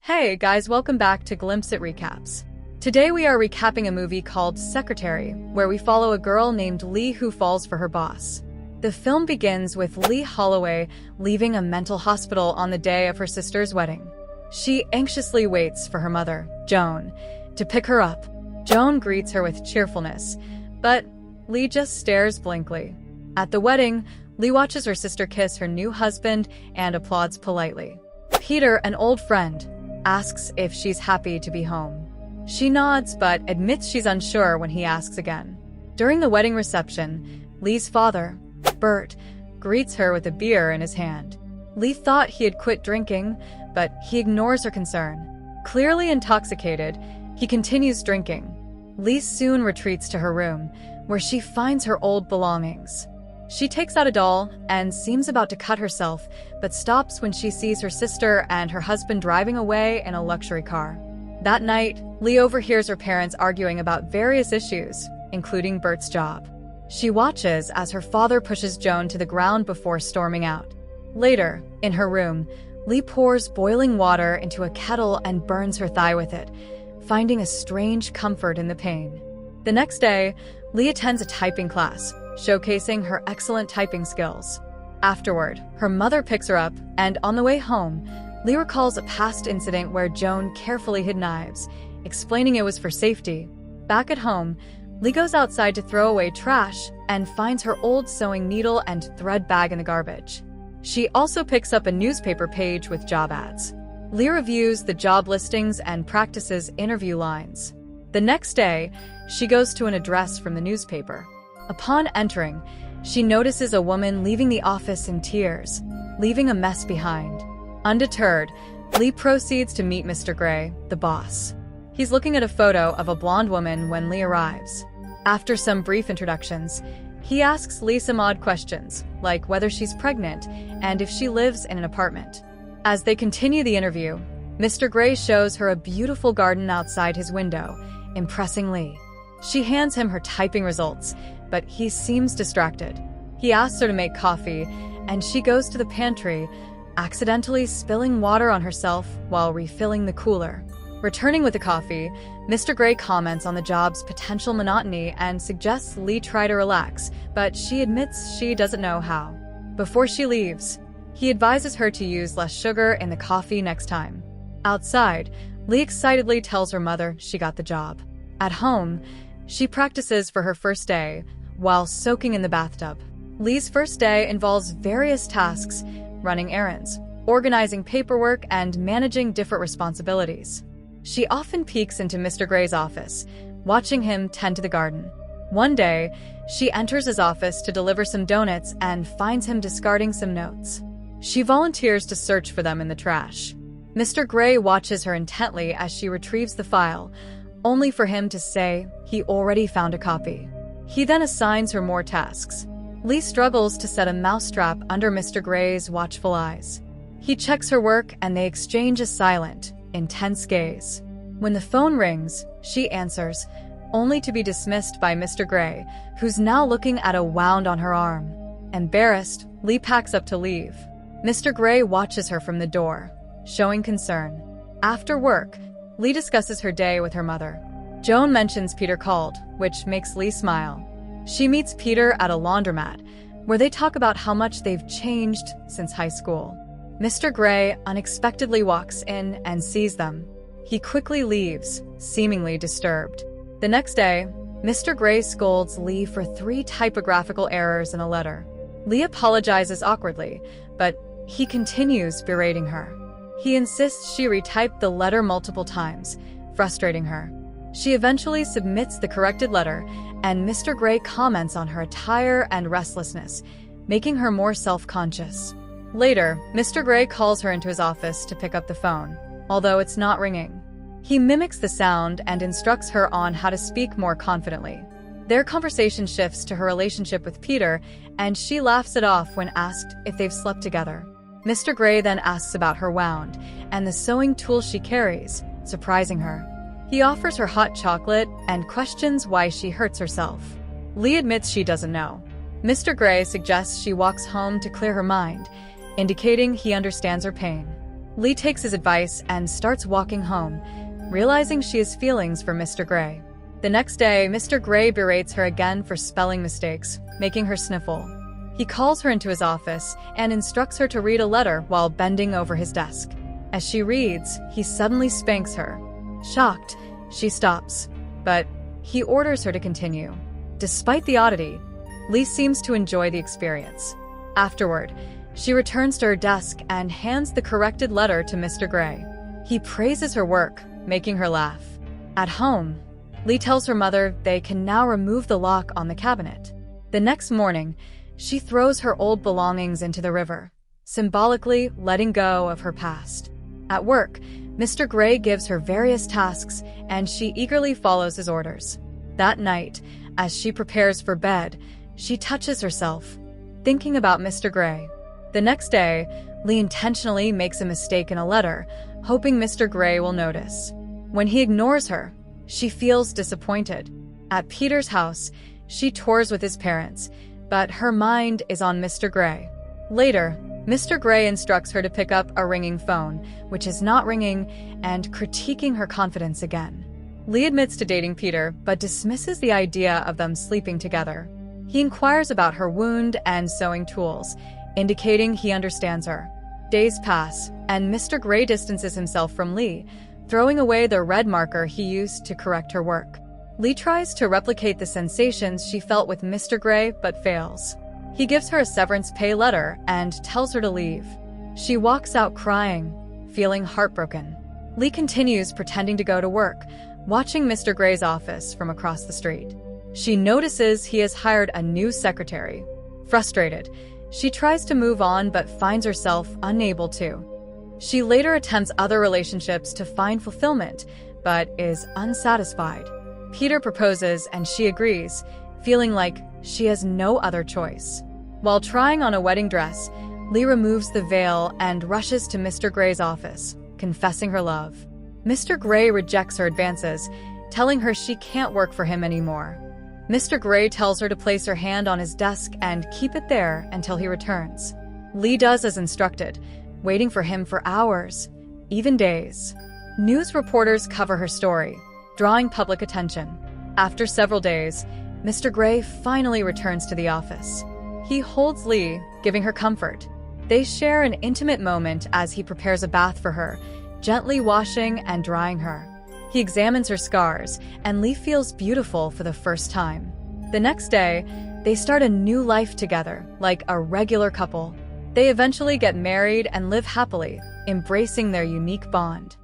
Hey guys, welcome back to Glimpse at Recaps. Today we are recapping a movie called Secretary, where we follow a girl named Lee who falls for her boss. The film begins with Lee Holloway leaving a mental hospital on the day of her sister's wedding. She anxiously waits for her mother, Joan, to pick her up. Joan greets her with cheerfulness, but Lee just stares blankly. At the wedding, Lee watches her sister kiss her new husband and applauds politely. Peter, an old friend, asks if she's happy to be home. She nods but admits she's unsure when he asks again. During the wedding reception, Lee's father, Bert, greets her with a beer in his hand. Lee thought he had quit drinking, but he ignores her concern. Clearly intoxicated, he continues drinking. Lee soon retreats to her room, where she finds her old belongings. She takes out a doll and seems about to cut herself, but stops when she sees her sister and her husband driving away in a luxury car. That night, Lee overhears her parents arguing about various issues, including Bert's job. She watches as her father pushes Joan to the ground before storming out. Later, in her room, Lee pours boiling water into a kettle and burns her thigh with it, finding a strange comfort in the pain. The next day, Lee attends a typing class, showcasing her excellent typing skills. Afterward, her mother picks her up, and on the way home, Lee recalls a past incident where Joan carefully hid knives, explaining it was for safety. Back at home, Lee goes outside to throw away trash and finds her old sewing needle and thread bag in the garbage. She also picks up a newspaper page with job ads. Lee reviews the job listings and practices interview lines. The next day, she goes to an address from the newspaper. Upon entering, she notices a woman leaving the office in tears, leaving a mess behind. Undeterred, Lee proceeds to meet Mr. Gray, the boss. He's looking at a photo of a blonde woman when Lee arrives. After some brief introductions, he asks Lee some odd questions, like whether she's pregnant and if she lives in an apartment. As they continue the interview, Mr. Gray shows her a beautiful garden outside his window, impressing Lee. She hands him her typing results, but he seems distracted. He asks her to make coffee, and she goes to the pantry, accidentally spilling water on herself while refilling the cooler. Returning with the coffee, Mr. Gray comments on the job's potential monotony and suggests Lee try to relax, but she admits she doesn't know how. Before she leaves, he advises her to use less sugar in the coffee next time. Outside, Lee excitedly tells her mother she got the job. At home, she practices for her first day while soaking in the bathtub. Lee's first day involves various tasks, running errands, organizing paperwork, and managing different responsibilities. She often peeks into Mr. Gray's office, watching him tend to the garden. One day, she enters his office to deliver some donuts and finds him discarding some notes. She volunteers to search for them in the trash. Mr. Gray watches her intently as she retrieves the file, only for him to say he already found a copy. He then assigns her more tasks. Lee struggles to set a mousetrap under Mr. Gray's watchful eyes. He checks her work and they exchange a silent, intense gaze. When the phone rings, she answers, only to be dismissed by Mr. Gray, who's now looking at a wound on her arm. Embarrassed, Lee packs up to leave. Mr. Gray watches her from the door, showing concern. After work, Lee discusses her day with her mother. Joan mentions Peter called, which makes Lee smile. She meets Peter at a laundromat, where they talk about how much they've changed since high school. Mr. Gray unexpectedly walks in and sees them. He quickly leaves, seemingly disturbed. The next day, Mr. Gray scolds Lee for 3 typographical errors in a letter. Lee apologizes awkwardly, but he continues berating her. He insists she retyped the letter multiple times, frustrating her. She eventually submits the corrected letter, and Mr. Gray comments on her attire and restlessness, making her more self-conscious. Later, Mr. Gray calls her into his office to pick up the phone, although it's not ringing. He mimics the sound and instructs her on how to speak more confidently. Their conversation shifts to her relationship with Peter, and she laughs it off when asked if they've slept together. Mr. Gray then asks about her wound and the sewing tool she carries, surprising her. He offers her hot chocolate and questions why she hurts herself. Lee admits she doesn't know. Mr. Gray suggests she walks home to clear her mind, indicating he understands her pain. Lee takes his advice and starts walking home, realizing she has feelings for Mr. Gray. The next day, Mr. Gray berates her again for spelling mistakes, making her sniffle. He calls her into his office and instructs her to read a letter while bending over his desk. As she reads, he suddenly spanks her. Shocked, she stops, but he orders her to continue. Despite the oddity, Lee seems to enjoy the experience. Afterward, she returns to her desk and hands the corrected letter to Mr. Gray. He praises her work, making her laugh. At home, Lee tells her mother they can now remove the lock on the cabinet. The next morning, she throws her old belongings into the river, symbolically letting go of her past. At work, Mr. Gray gives her various tasks, and she eagerly follows his orders. That night, as she prepares for bed, she touches herself, thinking about Mr. Gray. The next day, Lee intentionally makes a mistake in a letter, hoping Mr. Gray will notice. When he ignores her, she feels disappointed. At Peter's house, she tours with his parents, but her mind is on Mr. Gray. Later, Mr. Gray instructs her to pick up a ringing phone, which is not ringing, and critiquing her confidence again. Lee admits to dating Peter, but dismisses the idea of them sleeping together. He inquires about her wound and sewing tools, indicating he understands her. Days pass, and Mr. Gray distances himself from Lee, throwing away the red marker he used to correct her work. Lee tries to replicate the sensations she felt with Mr. Gray, but fails. He gives her a severance pay letter and tells her to leave. She walks out crying, feeling heartbroken. Lee continues pretending to go to work, watching Mr. Gray's office from across the street. She notices he has hired a new secretary. Frustrated, she tries to move on but finds herself unable to. She later attempts other relationships to find fulfillment, but is unsatisfied. Peter proposes and she agrees, feeling like she has no other choice. While trying on a wedding dress, Lee removes the veil and rushes to Mr. Gray's office, confessing her love. Mr. Gray rejects her advances, telling her she can't work for him anymore. Mr. Gray tells her to place her hand on his desk and keep it there until he returns. Lee does as instructed, waiting for him for hours, even days. News reporters cover her story, drawing public attention. After several days, Mr. Gray finally returns to the office. He holds Lee, giving her comfort. They share an intimate moment as he prepares a bath for her, gently washing and drying her. He examines her scars, and Lee feels beautiful for the first time. The next day, they start a new life together, like a regular couple. They eventually get married and live happily, embracing their unique bond.